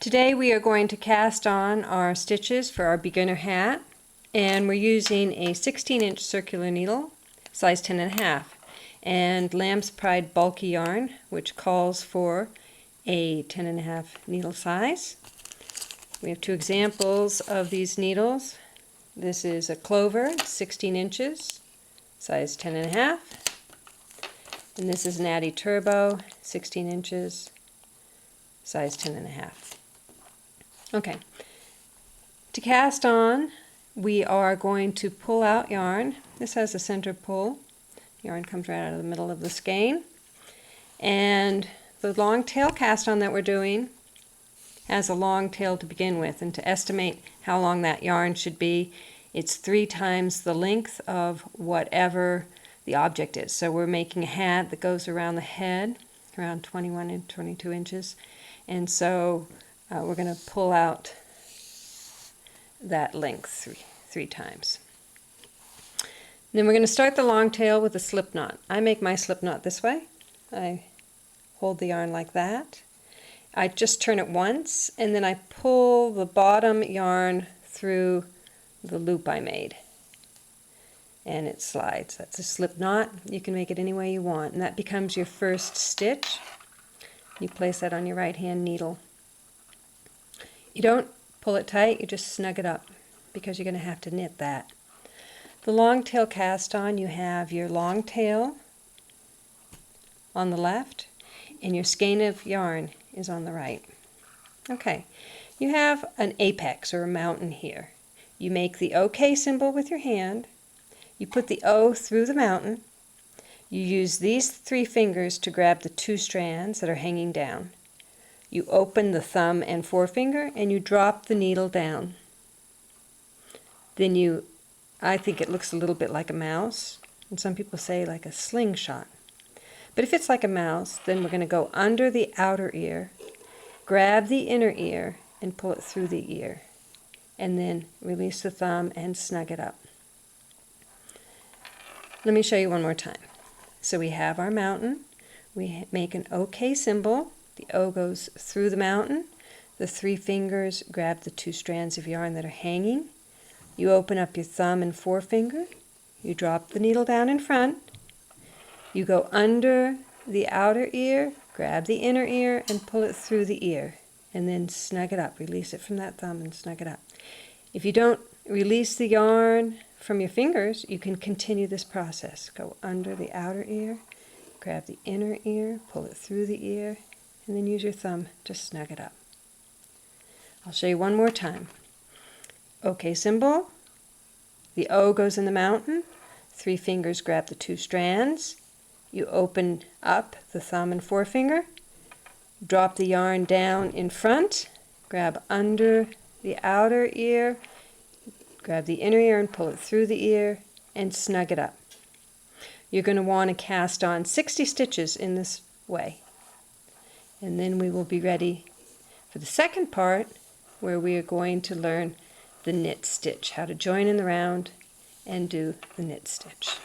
Today we are going to cast on our stitches for our beginner hat, and we're using a 16-inch circular needle, size 10.5, and Lamb's Pride bulky yarn, which calls for a 10.5 needle size. We have two examples of these needles. This is a clover, 16 inches, size 10.5, and this is an Addy Turbo, 16 inches, size 10.5. Okay, to cast on, we are going to pull out yarn. This has a center pull. Yarn comes right out of the middle of the skein. And the long tail cast on that we're doing has a long tail to begin with, and to estimate how long that yarn should be, it's 3 times the length of whatever the object is. So we're making a hat that goes around the head, around 21 and 22 inches, and so we're going to pull out that length three times. Then we're going to start the long tail with a slip knot. I make my slip knot this way. I hold the yarn like that. I just turn it once, and then I pull the bottom yarn through the loop I made, and it slides. That's a slip knot. You can make it any way you want, and that becomes your first stitch. You place that on your right hand needle. You don't pull it tight, you just snug it up, because you're going to have to knit that. The long tail cast on, you have your long tail on the left, and your skein of yarn is on the right. Okay, you have an apex or a mountain here. You make the OK symbol with your hand. You put the O through the mountain. You use these 3 fingers to grab the 2 strands that are hanging down. You open the thumb and forefinger and you drop the needle down. Then I think it looks a little bit like a mouse, and some people say like a slingshot. But if it's like a mouse, then we're going to go under the outer ear, grab the inner ear, and pull it through the ear. And then release the thumb and snug it up. Let me show you one more time. So we have our mountain. We make an OK symbol. The O goes through the mountain. The 3 fingers grab the 2 strands of yarn that are hanging. You open up your thumb and forefinger. You drop the needle down in front. You go under the outer ear, grab the inner ear, and pull it through the ear. And then snug it up. Release it from that thumb and snug it up. If you don't release the yarn from your fingers, you can continue this process. Go under the outer ear, grab the inner ear, pull it through the ear, and then use your thumb to snug it up. I'll show you one more time. OK symbol. The O goes in the mountain. 3 fingers grab the 2 strands. You open up the thumb and forefinger. Drop the yarn down in front. Grab under the outer ear. Grab the inner ear and pull it through the ear and snug it up. You're going to want to cast on 60 stitches in this way. And then we will be ready for the second part, where we are going to learn the knit stitch, how to join in the round and do the knit stitch.